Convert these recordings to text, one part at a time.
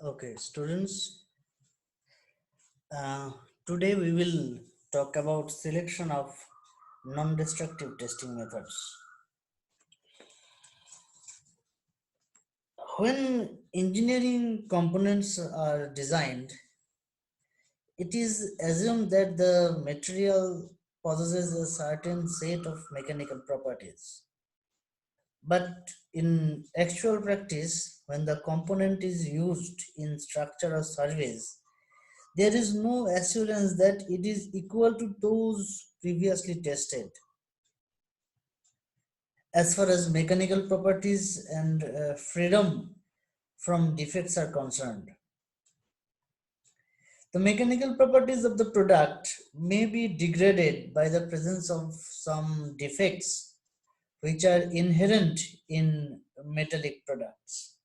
Okay, students, uh, today we will talk about selection of non-destructive testing methods. When engineering components are designed, it is assumed that the material possesses a certain set of mechanical properties. But in actual practice, when the component is used in structure or surveys, there is no assurance that it is equal to those previously tested. As far as mechanical properties and freedom from defects are concerned, the mechanical properties of the product may be degraded by the presence of some defects which are inherent in metallic products.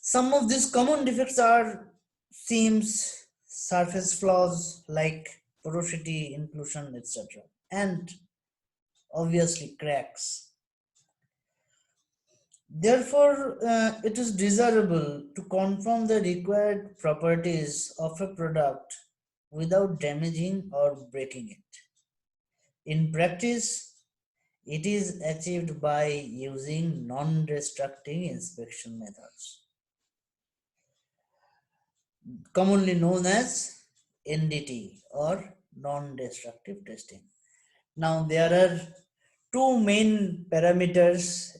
Some of these common defects are seams, surface flaws like porosity, inclusion, etc., and obviously cracks. Therefore, it is desirable to confirm the required properties of a product without damaging or breaking it. In practice, it is achieved by using non-destructive inspection methods, commonly known as NDT or non-destructive testing. Now, there are two main parameters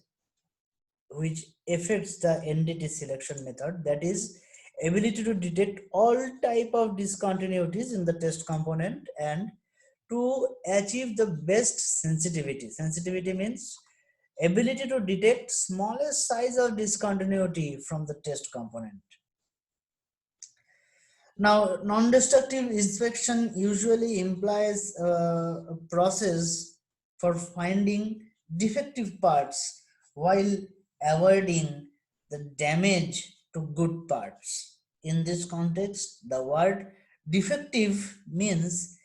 which affects the NDT selection method, that is ability to detect all type of discontinuities in the test component and to achieve the best sensitivity. Sensitivity means ability to detect smallest size of discontinuity from the test component. Now, non-destructive inspection usually implies a process for finding defective parts while avoiding the damage to good parts. In this context, the word defective means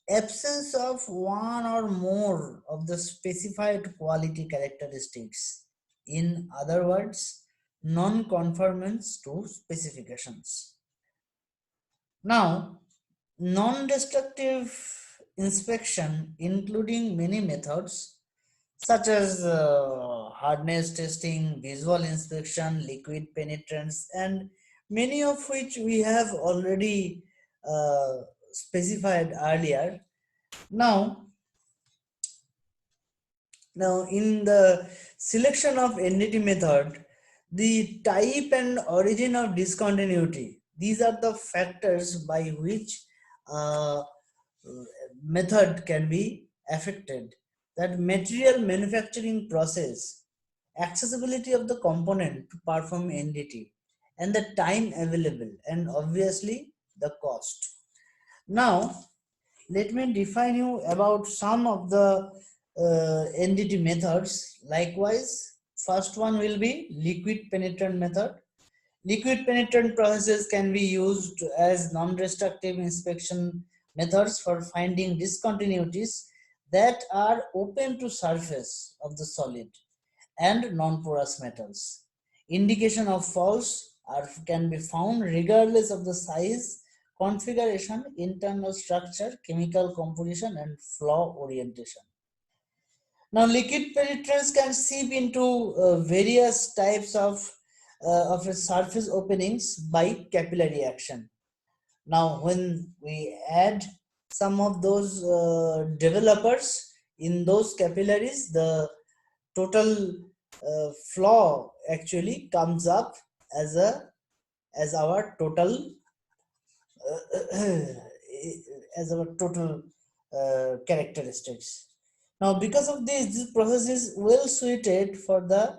absence of one or more of the specified quality characteristics. In other words, non-conformance to specifications. Now, non-destructive inspection, including many methods such as hardness testing, visual inspection, liquid penetrance, and many of which we have already specified earlier. Now, now in the selection of NDT method, the type and origin of discontinuity, these are the factors by which uh, method can be affected. That material manufacturing process, accessibility of the component to perform NDT, and the time available, and obviously the cost. Now, let me define you about some of the NDT methods. Likewise, first one will be liquid penetrant method. Liquid penetrant processes can be used as non-destructive inspection methods for finding discontinuities that are open to surface of the solid and non-porous metals. Indication of faults can be found regardless of the size, configuration, internal structure, chemical composition, and flaw orientation. Now, liquid penetrance can seep into various types of surface openings by capillary action. Now, when we add some of those developers in those capillaries, the total flaw actually comes up as a as our total as our total characteristics. Now, because of this process is well suited for the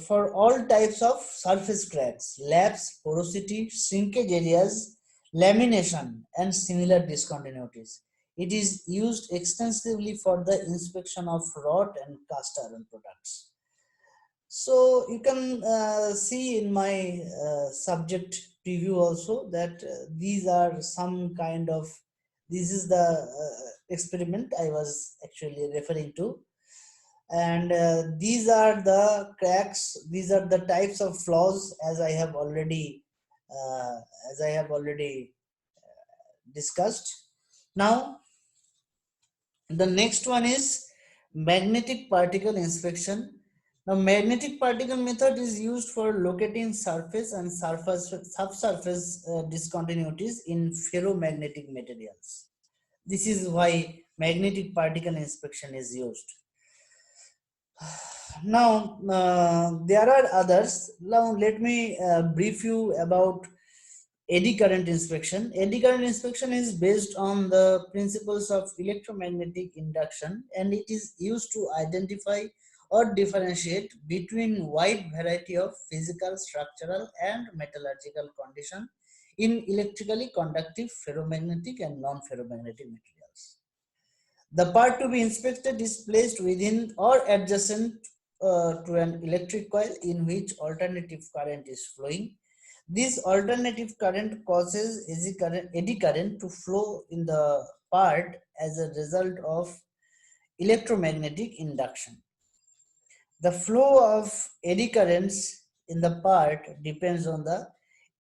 for all types of surface cracks, lapse, porosity, shrinkage areas, lamination, and similar discontinuities. It is used extensively for the inspection of wrought and cast iron products. So you can see in my subject preview also that these are some kind of, this is the experiment I was actually referring to. And these are the cracks, these are the types of flaws, as I have already uh, discussed. Now the next one is magnetic particle inspection. Now, magnetic particle method is used for locating surface and subsurface discontinuities in ferromagnetic materials. This is why magnetic particle inspection is used. Now, there are others. Now, let me brief you about eddy current inspection. Eddy current inspection is based on the principles of electromagnetic induction, and it is used to identify or differentiate between wide variety of physical, structural, and metallurgical conditions in electrically conductive ferromagnetic and non-ferromagnetic materials. The part to be inspected is placed within or adjacent to an electric coil in which alternative current is flowing. This alternative current causes eddy current to flow in the part as a result of electromagnetic induction. The flow of eddy currents in the part depends on the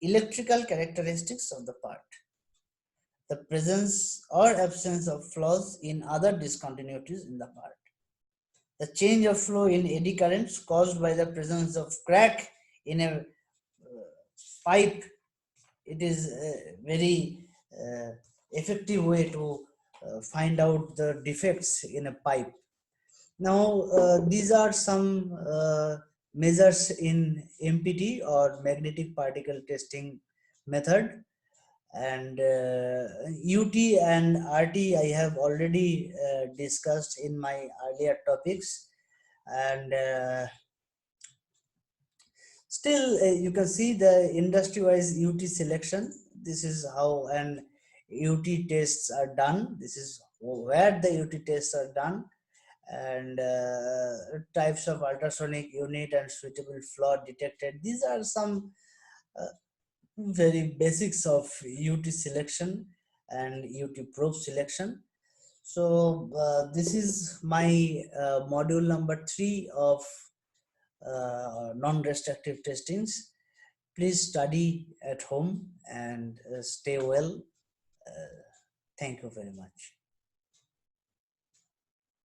electrical characteristics of the part, the presence or absence of flaws in other discontinuities in the part. The change of flow in eddy currents caused by the presence of crack in a pipe, it is a very effective way to find out the defects in a pipe. Now, these are some measures in MPT or magnetic particle testing method, and UT and RT I have already discussed in my earlier topics, and still you can see the industry-wise UT selection. This is how an UT tests are done. This is where the UT tests are done, and types of ultrasonic unit and suitable flaw detected. These are some uh, very basics of UT selection and UT probe selection. So this is my module number 3 of non-destructive testings. Please study at home and stay well. Thank you very much.